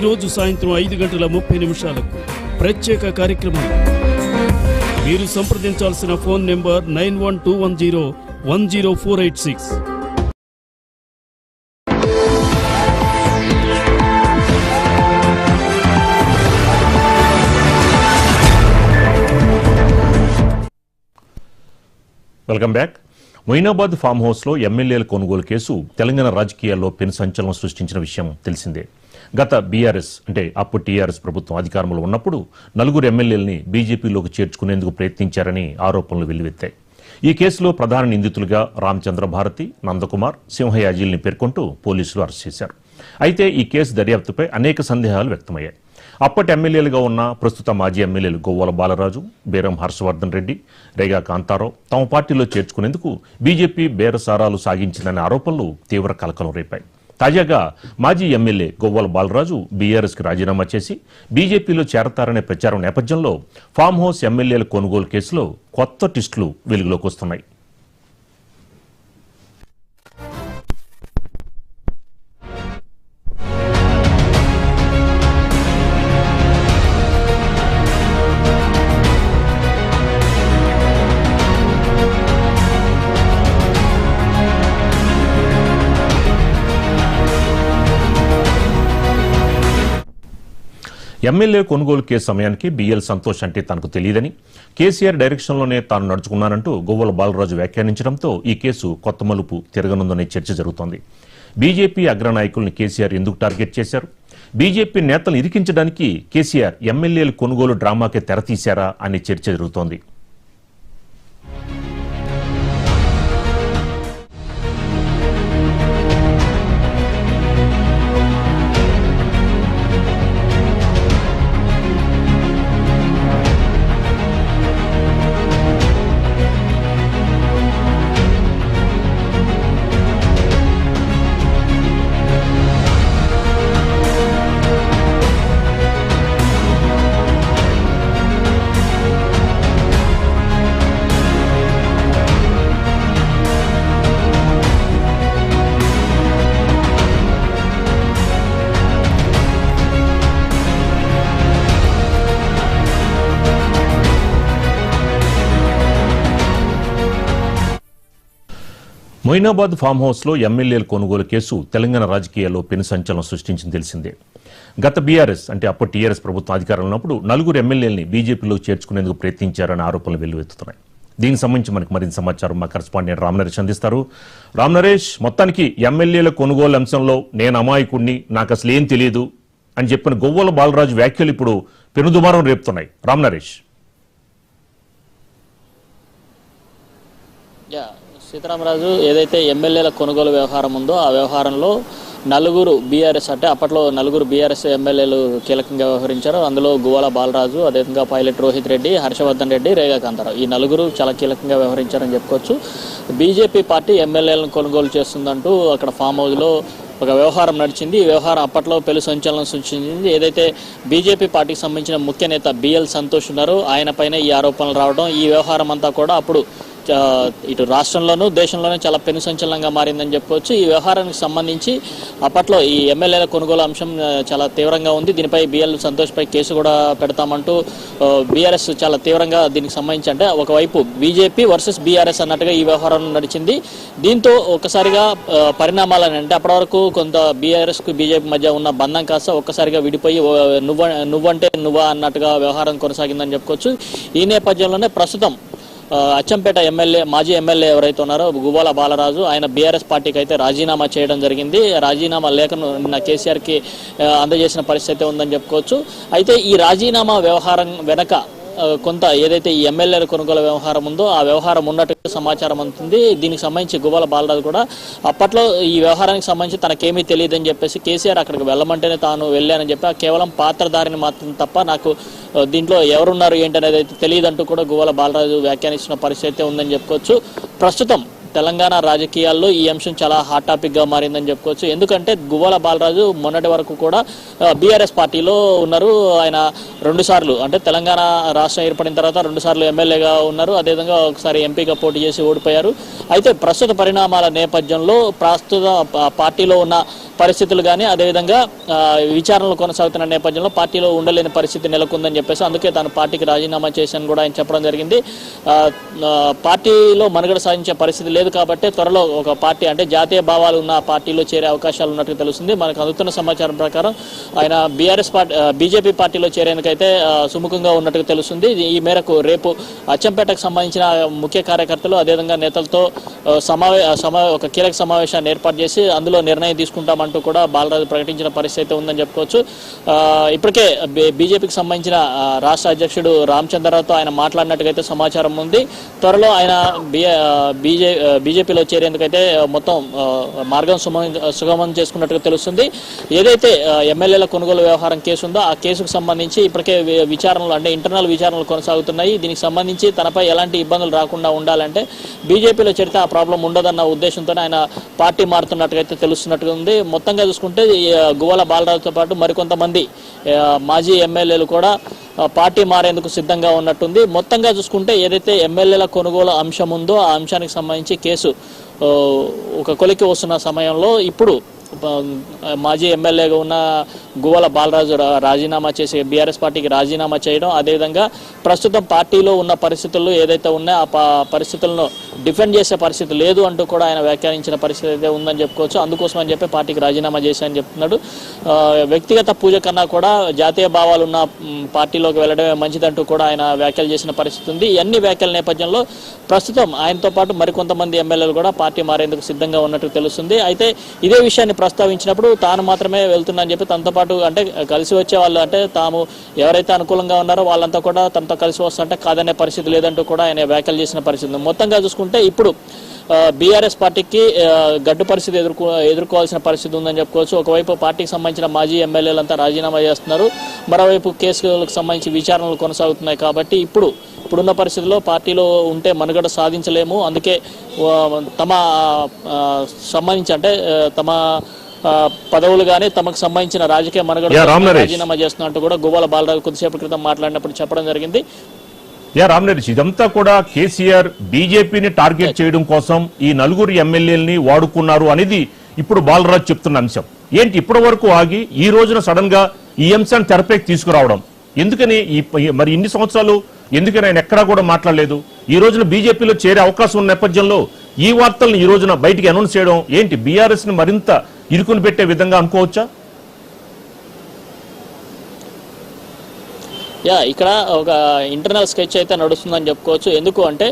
రోజు సాయంత్రం 5:30 ప్రత్యేక కార్యక్రమం. మీరు సంప్రదించాల్సిన phone number 9121010486. Welcome back. Moinabad farm హౌస్లో ఎమ్మెల్యేల కొనుగోలు కేసు తెలంగాణ రాజకీయాల్లో పెను సంచలనం సృష్టించిన విషయం తెలిసిందే. గత బీఆర్ఎస్ అంటే అప్పుడు టీఆర్ఎస్ ప్రభుత్వం అధికారంలో ఉన్నప్పుడు 4 ఎమ్మెల్యేలని బీజేపీలోకి చేర్చుకునేందుకు ప్రయత్నించారని ఆరోపణలు వెల్లువెత్తాయి. ఈ కేసులో ప్రధాన నిందితులుగా రామచంద్ర భారతి, నందకుమార్, సింహయాజీల్ని పేర్కొంటూ పోలీసులు అరెస్ట్ చేశారు. అయితే ఈ కేసు దర్యాప్తుపై అనేక సందేహాలు వ్యక్తమయ్యాయి. అప్పటి ఎమ్మెల్యేలుగా ఉన్న ప్రస్తుత మాజీ ఎమ్మెల్యేలు గొవ్వల బాలరాజు, బేరం హర్షవర్ధన్ రెడ్డి, రేగా కాంతారావు తమ పార్టీలో చేర్చుకునేందుకు బీజేపీ బేరసారాలు సాగించిందనే ఆరోపణలు తీవ్ర కలకలం రేపాయి. తాజాగా మాజీ ఎమ్మెల్యే గొవ్వల బాలరాజు బీఆర్ఎస్కి రాజీనామా చేసి బీజేపీలో చేరతారనే ప్రచారం నేపథ్యంలో ఫామ్ హౌస్ ఎమ్మెల్యేల కొనుగోలు కేసులో కొత్త ట్విస్టులు వెలుగులోకి వస్తున్నాయి. ఎమ్మెల్యే కొనుగోలు కేసు సమయానికి బిఎల్ సంతోష్ అంటే తనకు తెలియదని, కేసీఆర్ డైరెక్షన్లోనే తాను నడుచుకున్నానంటూ గొవ్వల బాలరాజు వ్యాఖ్యానించడంతో ఈ కేసు కొత్త మలుపు తిరగనుందనే చర్చ జరుగుతోంది. బీజేపీ అగ్రనాయకుల్ని కేసీఆర్ ఎందుకు టార్గెట్ చేశారు? బీజేపీ నేతలను ఇరికించడానికి కేసీఆర్ ఎమ్మెల్యేల కొనుగోలు డ్రామాకే తెరతీశారా అనే చర్చ జరుగుతోంది. మొయినాబాద్ ఫామ్ హౌస్లో ఎమ్మెల్యేల కొనుగోలు కేసు తెలంగాణ రాజకీయాల్లో పెను సంచలనం సృష్టించింది తెలిసిందే. గత బీఆర్ఎస్ అంటే అప్పుడు టీఆర్ఎస్ ప్రభుత్వం అధికారంలో ఉన్నప్పుడు 4 ఎమ్మెల్యేలని బీజేపీలో చేర్చుకునేందుకు ప్రయత్నించారనే ఆరోపణలు వెల్లువెత్తుతున్నాయి. దీనికి సంబంధించి మనకు మరింత సమాచారం మా కరెస్పాండెంట్ రామనరేష్ అందిస్తారు. రామనరేష్, మొత్తానికి ఎమ్మెల్యేల కొనుగోలు అంశంలో నేను అమాయకుడిని, నాకు అసలు ఏం తెలియదు అని చెప్పిన గొవ్వల బాలరాజు వ్యాఖ్యలు ఇప్పుడు పెనుదుమారం రేపుతున్నాయి. రామనరేష్. సీతారామరాజు, ఏదైతే ఎమ్మెల్యేల కొనుగోలు వ్యవహారం ఉందో ఆ వ్యవహారంలో 4 బీఆర్ఎస్ అంటే అప్పట్లో 4 బీఆర్ఎస్ ఎమ్మెల్యేలు కీలకంగా వ్యవహరించారు. అందులో గువ్వల బాలరాజు, అదేవిధంగా పైలట్ రోహిత్ రెడ్డి, హర్షవర్ధన్ రెడ్డి, రేగా కాంతారావు ఈ 4 చాలా కీలకంగా వ్యవహరించారని చెప్పుకోవచ్చు. బీజేపీ పార్టీ ఎమ్మెల్యేలను కొనుగోలు చేస్తుందంటూ అక్కడ ఫామ్ హౌస్లో ఒక వ్యవహారం నడిచింది. ఈ వ్యవహారం అప్పట్లో పెను సంచలనం సృష్టించింది. ఏదైతే బీజేపీ పార్టీకి సంబంధించిన ముఖ్య నేత బిఎల్ సంతోష్ ఉన్నారో ఆయన పైన ఈ ఆరోపణలు రావడం, ఈ వ్యవహారం అంతా కూడా అప్పుడు ఇటు రాష్ట్రంలోనూ దేశంలోనూ చాలా పెను సంచలనంగా మారిందని చెప్పుకోవచ్చు. ఈ వ్యవహారానికి సంబంధించి అప్పట్లో ఈ ఎమ్మెల్యేల కొనుగోలు అంశం చాలా తీవ్రంగా ఉంది. దీనిపై బిఎల్ సంతోష్పై కేసు కూడా పెడతామంటూ బీఆర్ఎస్ చాలా తీవ్రంగా దీనికి సంబంధించి అంటే ఒకవైపు బీజేపీ వర్సెస్ బీఆర్ఎస్ అన్నట్టుగా ఈ వ్యవహారం నడిచింది. దీంతో ఒక్కసారిగా పరిణామాలని అంటే అప్పటి వరకు కొంత బీఆర్ఎస్కు బీజేపీ మధ్య ఉన్న బంధం కాస్త ఒక్కసారిగా విడిపోయి నువ్వంటే నువ్వా అన్నట్టుగా వ్యవహారం కొనసాగిందని చెప్పుకోవచ్చు. ఈ నేపథ్యంలోనే ప్రస్తుతం అచ్చంపేట మాజీ ఎమ్మెల్యే ఎవరైతే ఉన్నారో గువ్వల బాలరాజు, ఆయన బీఆర్ఎస్ పార్టీకి అయితే రాజీనామా చేయడం జరిగింది. రాజీనామా లేఖను నిన్న కేసీఆర్కి అందజేసిన పరిస్థితి ఉందని చెప్పుకోవచ్చు. అయితే ఈ రాజీనామా వ్యవహారం వెనక కొంత ఏదైతే ఈ ఎమ్మెల్యేల కొనుగోలు వ్యవహారం ఉందో ఆ వ్యవహారం ఉన్నట్టుగా సమాచారం అందుతుంది. దీనికి సంబంధించి గువ్వల బాలరాజు కూడా అప్పట్లో ఈ వ్యవహారానికి సంబంధించి తనకేమీ తెలియదని చెప్పేసి కేసీఆర్ అక్కడికి వెళ్ళమంటేనే తాను వెళ్ళానని చెప్పి కేవలం పాత్రధారిని మాత్రం తప్ప నాకు దీంట్లో ఎవరున్నారు ఏంటనేది అయితే తెలియదంటూ కూడా గువ్వల బాలరాజు వ్యాఖ్యానిస్తున్న పరిస్థితి ఉందని చెప్పుకోవచ్చు. ప్రస్తుతం తెలంగాణ రాజకీయాల్లో ఈ అంశం చాలా హాట్ టాపిక్గా మారిందని చెప్పుకోవచ్చు. ఎందుకంటే గువ్వల బాలరాజు మొన్నటి వరకు కూడా బీఆర్ఎస్ పార్టీలో ఉన్నారు. ఆయన 2 సార్లు అంటే తెలంగాణ రాష్ట్రం ఏర్పడిన తర్వాత 2 సార్లు ఎమ్మెల్యేగా ఉన్నారు. అదేవిధంగా ఒకసారి ఎంపీగా పోటీ చేసి ఓడిపోయారు. అయితే ప్రస్తుత పరిణామాల నేపథ్యంలో ప్రస్తుత పార్టీలో ఉన్న పరిస్థితులు కానీ అదేవిధంగా విచారణలు కొనసాగుతున్న నేపథ్యంలో పార్టీలో ఉండలేని పరిస్థితి నెలకొందని చెప్పేసి అందుకే తాను పార్టీకి రాజీనామా చేశాను కూడా ఆయన చెప్పడం జరిగింది. పార్టీలో మనుగడ సాధించే పరిస్థితి లేదు కాబట్టి త్వరలో ఒక పార్టీ అంటే జాతీయ భావాలు ఉన్న పార్టీలో చేరే అవకాశాలు ఉన్నట్టు తెలుస్తుంది. మనకు అందుతున్న సమాచారం ప్రకారం ఆయన బీజేపీ పార్టీలో చేరేందుకైతే సుముఖంగా ఉన్నట్టుగా తెలుస్తుంది. ఈ మేరకు రేపు అచ్చంపేటకు సంబంధించిన ముఖ్య కార్యకర్తలు అదేవిధంగా నేతలతో ఒక కీలక సమావేశాన్ని ఏర్పాటు చేసి అందులో నిర్ణయం తీసుకుంటామంటూ కూడా బాలరాజు ప్రకటించిన పరిస్థితి ఉందని చెప్పుకోవచ్చు. ఇప్పటికే బీజేపీకి సంబంధించిన రాష్ట్ర అధ్యక్షుడు రామచంద్రరావుతో ఆయన మాట్లాడినట్టుగైతే సమాచారం ఉంది. త్వరలో ఆయన బీజేపీలో చేరేందుకైతే మొత్తం మార్గం సుగమం చేసుకున్నట్టుగా తెలుస్తుంది. ఏదైతే ఎమ్మెల్యేల కొనుగోలు వ్యవహారం కేసు ఉందో ఆ కేసుకు సంబంధించి ఇప్పటికే విచారణలు అంటే ఇంటర్నల్ విచారణలు కొనసాగుతున్నాయి. దీనికి సంబంధించి తనపై ఎలాంటి ఇబ్బందులు రాకుండా ఉండాలంటే బీజేపీలో చేరితే ఆ ప్రాబ్లం ఉండదన్న ఉద్దేశంతో ఆయన పార్టీ మారుతున్నట్టుగా తెలుస్తున్నట్టుగా ఉంది. మొత్తంగా చూసుకుంటే గువ్వల బాలరాజుతో పాటు మరికొంతమంది మాజీ ఎమ్మెల్యేలు కూడా పార్టీ మారేందుకు సిద్ధంగా ఉన్నట్టుంది. మొత్తంగా చూసుకుంటే ఏదైతే ఎమ్మెల్యేల కొనుగోలు అంశం ఉందో ఆ అంశానికి సంబంధించి కేసు ఒక కొలికి వస్తున్న సమయంలో ఇప్పుడు మాజీ ఎమ్మెల్యేగా ఉన్న గువ్వల బాలరాజు రాజీనామా చేసి బీఆర్ఎస్ పార్టీకి రాజీనామా చేయడం అదేవిధంగా ప్రస్తుతం పార్టీలో ఉన్న పరిస్థితులు ఏదైతే ఉన్నాయో ఆ పరిస్థితులను డిఫెండ్ చేసే పరిస్థితి లేదు అంటూ కూడా ఆయన వ్యాఖ్యానించిన పరిస్థితి అయితే ఉందని చెప్పుకోవచ్చు. అందుకోసం అని చెప్పి పార్టీకి రాజీనామా చేశాయని చెప్తున్నాడు. వ్యక్తిగత పూజ కన్నా కూడా జాతీయ భావాలు ఉన్న పార్టీలోకి వెళ్ళడమే మంచిదంటూ కూడా ఆయన వ్యాఖ్యలు చేసిన పరిస్థితి ఉంది. ఇవన్నీ వ్యాఖ్యల నేపథ్యంలో ప్రస్తుతం ఆయనతో పాటు మరికొంతమంది ఎమ్మెల్యేలు కూడా పార్టీ మారేందుకు సిద్ధంగా ఉన్నట్టు తెలుస్తుంది. అయితే ఇదే విషయాన్ని ప్రస్తావించినప్పుడు తాను మాత్రమే వెళ్తున్నా చెప్పి తనతో పాటు అంటే కలిసి వచ్చే వాళ్ళు అంటే తాము ఎవరైతే అనుకూలంగా ఉన్నారో వాళ్ళంతా కూడా తనతో కలిసి వస్తుంటే కాదనే పరిస్థితి లేదంటూ కూడా ఆయన వ్యాఖ్యలు చేసిన పరిస్థితి. మొత్తంగా చూసుకుంటే ఇప్పుడు బీఆర్ఎస్ పార్టీకి గడ్డు పరిస్థితి ఎదుర్కోవాల్సిన పరిస్థితి ఉందని చెప్పుకోవచ్చు. ఒకవైపు పార్టీకి సంబంధించిన మాజీ ఎమ్మెల్యేలంతా రాజీనామా చేస్తున్నారు, మరోవైపు కేసులకు సంబంధించి విచారణలు కొనసాగుతున్నాయి. కాబట్టి ఇప్పుడున్న పరిస్థితుల్లో పార్టీలో ఉంటే మనుగడ సాధించలేము, అందుకే తమ సంబంధించి అంటే తమ పదవులు కానీ తమకు సంబంధించిన రాజకీయ మనుగడ రాజీనామా చేస్తున్నట్టు కూడా గువ్వల బాలరాజు కొద్దిసేపటి క్రితం మాట్లాడినప్పుడు చెప్పడం జరిగింది. రామనరేష్, ఇదంతా కూడా కేసీఆర్ బీజేపీని టార్గెట్ చేయడం కోసం ఈ నలుగురు ఎమ్మెల్యేలని వాడుకున్నారు అనేది ఇప్పుడు బాలరాజు చెప్తున్న అంశం. ఏంటి ఇప్పటి వరకు ఆగి ఈ రోజున సడన్ గా ఈ అంశాన్ని తెరపైకి తీసుకురావడం ఎందుకని? మరి ఇన్ని సంవత్సరాలు ఎందుకని ఆయన ఎక్కడా కూడా మాట్లాడలేదు? ఈ రోజున బీజేపీలో చేరే అవకాశం ఉన్న నేపథ్యంలో ఈ వార్తలను ఈ రోజున బయటికి అనౌన్స్ చేయడం ఏంటి? బీఆర్ఎస్ ని మరింత ఇరుకుని పెట్టే విధంగా అనుకోవచ్చా? ఇక్కడ ఒక ఇంటర్నల్ స్కెచ్ అయితే నడుస్తుందని చెప్పుకోవచ్చు. ఎందుకు అంటే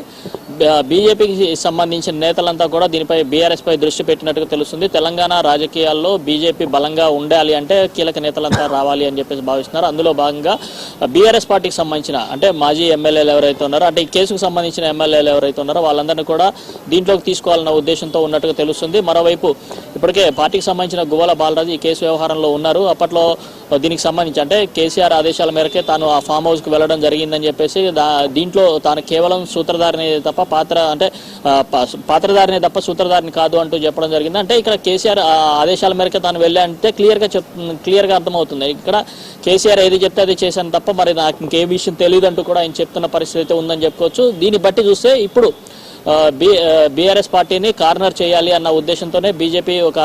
బీజేపీకి సంబంధించిన నేతలంతా కూడా దీనిపై బీఆర్ఎస్ పై దృష్టి పెట్టినట్టుగా తెలుస్తుంది. తెలంగాణ రాజకీయాల్లో బీజేపీ బలంగా ఉండాలి అంటే కీలక నేతలంతా రావాలి అని చెప్పేసి భావిస్తున్నారు. అందులో భాగంగా బీఆర్ఎస్ పార్టీకి సంబంధించిన అంటే మాజీ ఎమ్మెల్యేలు ఎవరైతే ఉన్నారో అంటే ఈ కేసుకు సంబంధించిన ఎమ్మెల్యేలు ఎవరైతే ఉన్నారో వాళ్ళందరినీ కూడా దీంట్లోకి తీసుకోవాలన్న ఉద్దేశంతో ఉన్నట్టుగా తెలుస్తుంది. మరోవైపు ఇప్పటికే పార్టీకి సంబంధించిన గువ్వల బాలరాజు ఈ కేసు వ్యవహారంలో ఉన్నారు. అప్పట్లో దీనికి సంబంధించి అంటే కేసీఆర్ ఆదేశాల మేరకే తాను ఆ ఫామ్ హౌస్కి వెళ్ళడం జరిగిందని చెప్పేసి దీంట్లో తాను కేవలం సూత్రధారిని తప్ప పాత్రధారిని తప్ప సూత్రధారిని కాదు అంటూ చెప్పడం జరిగింది. అంటే ఇక్కడ కేసీఆర్ ఆదేశాల మేరకే తాను వెళ్ళా అంటే క్లియర్గా అర్థమవుతుంది. ఇక్కడ కేసీఆర్ ఏది చెప్తే అది చేశాను తప్ప మరి నాకు ఇంకే విషయం తెలియదు అంటూ కూడా ఆయన చెప్తున్న పరిస్థితి ఉందని చెప్పుకోవచ్చు. దీన్ని బట్టి చూస్తే ఇప్పుడు బీఆర్ఎస్ పార్టీని కార్నర్ చేయాలి అన్న ఉద్దేశంతోనే బీజేపీ ఒక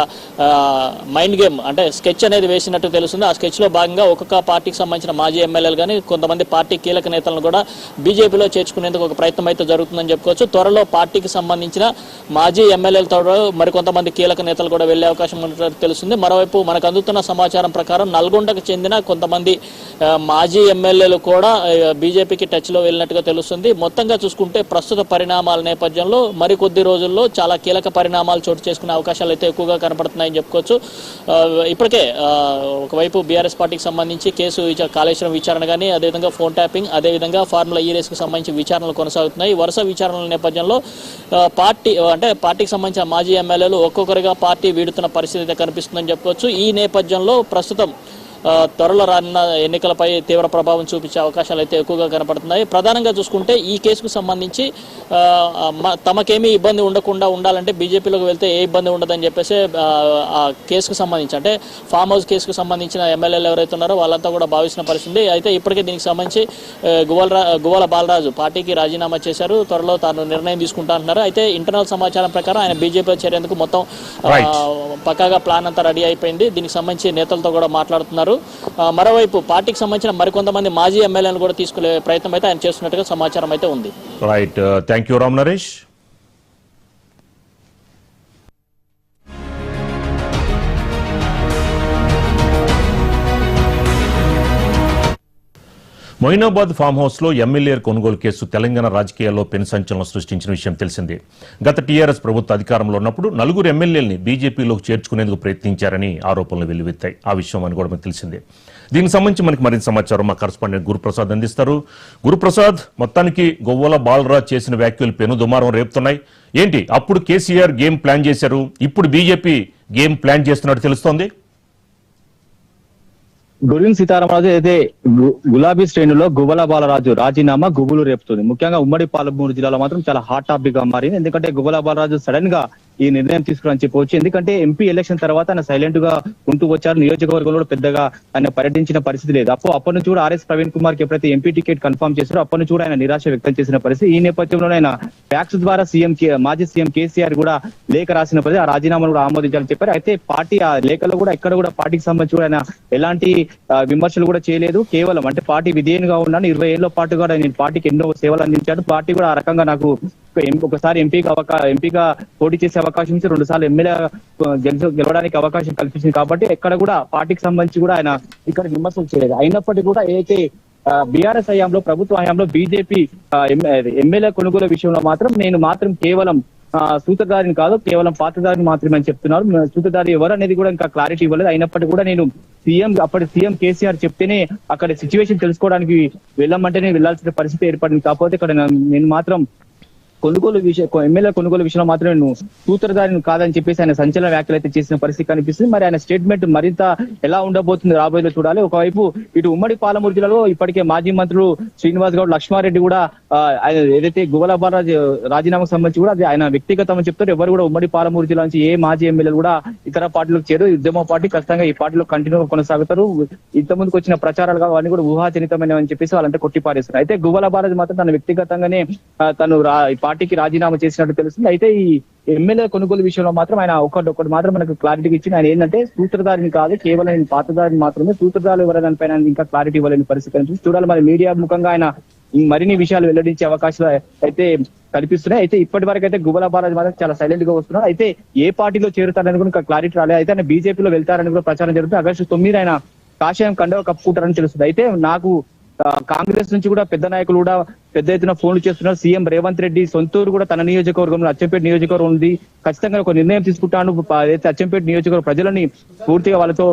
మైండ్ గేమ్ అంటే స్కెచ్ అనేది వేసినట్టు తెలుస్తుంది. ఆ స్కెచ్లో భాగంగా ఒక్కొక్క పార్టీకి సంబంధించిన మాజీ ఎమ్మెల్యేలు కానీ కొంతమంది పార్టీ కీలక నేతలను కూడా బీజేపీలో చేర్చుకునేందుకు ఒక ప్రయత్నం అయితే జరుగుతుందని చెప్పుకోవచ్చు. త్వరలో పార్టీకి సంబంధించిన మాజీ ఎమ్మెల్యేలతో మరికొంతమంది కీలక నేతలు కూడా వెళ్లే అవకాశం ఉన్నట్టు తెలుస్తుంది. మరోవైపు మనకు అందుతున్న సమాచారం ప్రకారం నల్గొండకు చెందిన కొంతమంది మాజీ ఎమ్మెల్యేలు కూడా బీజేపీకి టచ్లో వెళ్ళినట్టుగా తెలుస్తుంది. మొత్తంగా చూసుకుంటే ప్రస్తుత పరిణామాల నేపథ్యంలో మరికొద్ది రోజుల్లో చాలా కీలక పరిణామాలు చోటు చేసుకునే అవకాశాలు అయితే ఎక్కువగా కనపడుతున్నాయని చెప్పుకోవచ్చు. ఇప్పటికే ఒకవైపు బీఆర్ఎస్ పార్టీకి సంబంధించి కేసు కాళేశ్వరం విచారణ కానీ అదేవిధంగా ఫోన్ ట్యాపింగ్ అదేవిధంగా ఫార్ములా ఈ రేస్కు సంబంధించి విచారణలు కొనసాగుతున్నాయి. వరుస విచారణల నేపథ్యంలో పార్టీకి సంబంధించిన మాజీ ఎమ్మెల్యేలు ఒక్కొక్కరిగా పార్టీ వీడుతున్న పరిస్థితి అయితే కనిపిస్తుందని చెప్పుకోవచ్చు. ఈ నేపథ్యంలో ప్రస్తుతం త్వరలో రానున్న ఎన్నికలపై తీవ్ర ప్రభావం చూపించే అవకాశాలు అయితే ఎక్కువగా కనపడుతున్నాయి. ప్రధానంగా చూసుకుంటే ఈ కేసుకు సంబంధించి తమకేమీ ఇబ్బంది ఉండకుండా ఉండాలంటే బీజేపీలోకి వెళ్తే ఏ ఇబ్బంది ఉండదని చెప్పేసి ఆ కేసుకు సంబంధించి అంటే ఫామ్ హౌస్ కేసుకు సంబంధించిన ఎమ్మెల్యేలు ఎవరైతే ఉన్నారో వాళ్ళంతా కూడా భావిస్తున్న పరిస్థితి. అయితే ఇప్పటికే దీనికి సంబంధించి గువ్వాల బాలరాజు పార్టీకి రాజీనామా చేశారు. త్వరలో తాను నిర్ణయం తీసుకుంటా అంటున్నారు. అయితే ఇంటర్నల్ సమాచారం ప్రకారం ఆయన బీజేపీలో చేరేందుకు మొత్తం పక్కాగా ప్లాన్ అంతా రెడీ అయిపోయింది. దీనికి సంబంధించి నేతలతో కూడా మాట్లాడుతున్నారు. మరోవైపు పార్టీకి సంబంధించిన మరికొంతమంది మాజీ ఎమ్మెల్యేలను కూడా తీసుకునే ప్రయత్నం అయితే ఆయన చేస్తున్నట్టుగా సమాచారం అయితే ఉంది. Right, thank you Ram Naresh. Moinabad farm house లో ఎమ్మెల్యే కొనుగోలు కేసు తెలంగాణ రాజకీయాల్లో పెను సంచలనం సృష్టించిన విషయం తెలిసిందే. గత టీఆర్ఎస్ ప్రభుత్వ అధికారంలో ఉన్నప్పుడు 4 ఎమ్మెల్యేలని బీజేపీలోకి చేర్చుకునేందుకు ప్రయత్నించారని ఆరోపణలు వెల్లువెత్తాయి. ఆ విషయం అని కూడా మనకు తెలిసిందే. దీనికి సంబంధించి మనకి మరింత సమాచారం మా కరెస్పాండెంట్ గురుప్రసాద్ అందిస్తారు. గురుప్రసాద్, మొత్తానికి గువ్వాల బాలరాజ్ చేసిన వ్యాఖ్యలు పెను దుమారం రేపుతున్నాయి. ఏంటి అప్పుడు కేసీఆర్ గేమ్ ప్లాన్ చేశారు, ఇప్పుడు బీజేపీ గేమ్ ప్లాన్ చేస్తున్నట్టు తెలుస్తోంది? గురువిన్ సీతారామరాజు అయితే గులాబీ శ్రేణుల్లో గువ్వల బాలరాజు రాజీనామా గుబులు రేపుతుంది. ముఖ్యంగా ఉమ్మడి పాలమూరు జిల్లాలో మాత్రం చాలా హాట్ టాపిక్ గా మారింది. ఎందుకంటే గువ్వల బాలరాజు సడన్ గా ఈ నిర్ణయం తీసుకుని చెప్పవచ్చు. ఎందుకంటే ఎంపీ ఎలక్షన్ తర్వాత ఆయన సైలెంట్ గా ఉంటూ వచ్చారు. నియోజకవర్గంలో పెద్దగా ఆయన పర్యటించిన పరిస్థితి లేదు. అప్పటి నుంచి కూడా ఆర్ఎస్ ప్రవీణ్ కుమార్ కి ఎప్పుడైతే ఎంపీ టికెట్ కన్ఫర్మ్ చేశారో అప్పటి నుంచి కూడా ఆయన నిరాశ వ్యక్తం చేసిన పరిస్థితి. ఈ నేపథ్యంలో ఆయన ఫ్యాక్స్ ద్వారా మాజీ సీఎం కేసీఆర్ కూడా లేఖ రాసిన పరిస్థితి. ఆ రాజీనామాను కూడా ఆమోదించాలని చెప్పారు. అయితే పార్టీ ఆ లేఖలో కూడా ఎక్కడ కూడా పార్టీకి సంబంధించి కూడా ఆయన ఎలాంటి విమర్శలు కూడా చేయలేదు. కేవలం అంటే పార్టీ విధేయునిగా ఉన్నాను, 20 ఏళ్ల పాటు కూడా నేను పార్టీకి ఎన్నో సేవలు అందించాడు. పార్టీ కూడా ఆ రకంగా నాకు ఒకసారి ఎంపీగా పోటీ చేసే అవకాశం ఇచ్చి 2 సార్లు ఎమ్మెల్యే గెలవడానికి అవకాశం కల్పించింది. కాబట్టి ఎక్కడ కూడా పార్టీకి సంబంధించి కూడా ఆయన ఇక్కడ విమర్శలు చేయలేదు. అయినప్పటికీ కూడా ఏదైతే బీఆర్ఎస్ హయాంలో ప్రభుత్వ హయాంలో బీజేపీ ఎమ్మెల్యే కొనుగోలు విషయంలో నేను కేవలం సూత్రధారిని కాదు, కేవలం పాత్రధారిని మాత్రమే అని చెప్తున్నారు. సూత్రధారి ఎవరు అనేది కూడా ఇంకా క్లారిటీ ఇవ్వలేదు. అయినప్పటికీ కూడా నేను అప్పటి సీఎం కేసీఆర్ చెప్తేనే అక్కడ సిచ్యువేషన్ తెలుసుకోవడానికి వెళ్ళమంటేనే వెళ్లాల్సిన పరిస్థితి ఏర్పడింది. కాకపోతే ఇక్కడ నేను మాత్రం ఎమ్మెల్యే కొనుగోలు విషయంలో మాత్రం నేను సూత్రధారిని కాదని చెప్పేసి ఆయన సంచలన వ్యాఖ్యలు అయితే చేసిన పరిస్థితి కనిపిస్తుంది. మరి ఆయన స్టేట్మెంట్ మరింత ఎలా ఉండబోతుంది రాబోయేలో చూడాలి. ఒకవైపు ఇటు ఉమ్మడి పాలమూరు జిల్లాలో ఇప్పటికే మాజీ మంత్రులు శ్రీనివాస్ గౌడ్, లక్ష్మారెడ్డి కూడా ఏదైతే గువ్వల బాలరాజ్ రాజీనామాకు సంబంధించి కూడా అది ఆయన వ్యక్తిగతం చెప్తారు. ఎవరు కూడా ఉమ్మడి పాలమూరు జిల్లా నుంచి ఏ మాజీ ఎమ్మెల్యేలు కూడా ఇతర పార్టీలకు చేరు. ఉద్యమ పార్టీ ఖచ్చితంగా ఈ పార్టీలో కంటిన్యూగా కొనసాగుతారు. ఇంతకుముందుకు వచ్చిన ప్రచారాలు అవన్నీ కూడా ఊహాజనితమైనవని చెప్పేసి వాళ్ళంటే కొట్టిపారేస్తారు. అయితే గువ్వల బాలరాజ్ మాత్రం తన వ్యక్తిగతంగానే తను పార్టీకి రాజీనామా చేసినట్టు తెలుస్తుంది. అయితే ఈ ఎమ్మెల్యే కొనుగోలు విషయంలో మాత్రం ఆయన ఒకటి మాత్రం మనకు క్లారిటీ ఇచ్చింది. ఆయన ఏంటంటే సూత్రధారిని కాదు, కేవలం నేను పాత్రధారిని మాత్రమే. సూత్రధారులు ఎవరైనా పైన ఇంకా క్లారిటీ ఇవ్వలేని పరిస్థితి చూడాలి. మరి మీడియా ముఖంగా ఆయన మరిన్ని విషయాలు వెల్లడించే అవకాశాలు అయితే కనిపిస్తున్నాయి. అయితే ఇప్పటి వరకు అయితే గువ్వల బాలరాజ్ మాత్రం చాలా సైలెంట్ గా వస్తున్నారు. అయితే ఏ పార్టీలో చేరుతారని కూడా ఇంకా క్లారిటీ రాలేదు. అయితే ఆయన బీజేపీలో వెళ్తారని కూడా ప్రచారం జరుగుతుంది. ఆగస్టు 9 ఆయన కాషాయం కండవ కప్పుకుంటారని తెలుస్తుంది. అయితే నాకు కాంగ్రెస్ నుంచి కూడా పెద్ద నాయకులు కూడా పెద్ద ఎత్తున ఫోన్లు చేస్తున్నారు. సీఎం రేవంత్ రెడ్డి సొంతూరు కూడా తన నియోజకవర్గంలో అచ్చంపేట నియోజకవర్గం ఉంది, ఖచ్చితంగా ఒక నిర్ణయం తీసుకుంటాను. అచ్చంపేట నియోజకవర్గ ప్రజలని పూర్తిగా వాళ్ళతో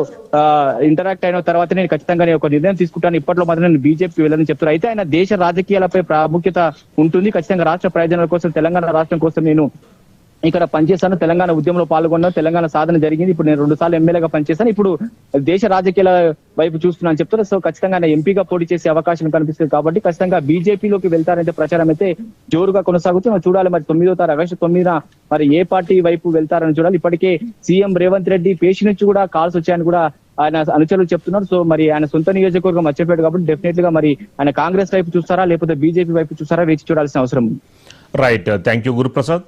ఇంటరాక్ట్ అయిన తర్వాత నేను ఖచ్చితంగా ఒక నిర్ణయం తీసుకుంటాను. ఇప్పట్లో మాత్రం నేను బీజేపీ వెళ్ళని చెప్తారు. అయితే ఆయన దేశ రాజకీయాలపై ప్రాముఖ్యత ఉంటుంది. ఖచ్చితంగా రాష్ట్ర ప్రయోజనాల కోసం, తెలంగాణ రాష్ట్రం కోసం నేను ఇక్కడ పనిచేశాను. తెలంగాణ ఉద్యమంలో పాల్గొన్నాను. తెలంగాణ సాధన జరిగింది. ఇప్పుడు నేను 2 సార్లు ఎమ్మెల్యేగా పనిచేశాను. ఇప్పుడు దేశ రాజకీయాల వైపు చూస్తున్నాను చెప్తారు. సో ఖచ్చితంగా ఆయన ఎంపీగా పోటీ చేసే అవకాశం కనిపిస్తుంది. కాబట్టి ఖచ్చితంగా బీజేపీలోకి వెళ్తారంటే ప్రచారం అయితే జోరుగా కొనసాగుతుంది. చూడాలి మరి 9వ ఆగస్టు 9 మరి ఏ పార్టీ వైపు వెళ్తారని చూడాలి. ఇప్పటికే సీఎం రేవంత్ రెడ్డి పేషి నుంచి కూడా కాల్స్ వచ్చాయని కూడా ఆయన అనుచరులు చెప్తున్నారు. సో మరి ఆయన సొంత నియోజకవర్గం అచ్చంపేట కాబట్టి డెఫినెట్ గా మరి ఆయన కాంగ్రెస్ వైపు చూస్తారా లేకపోతే బీజేపీ వైపు చూస్తారా వేచి చూడాల్సిన అవసరం ఉంది. Right, thank you Guruprasad.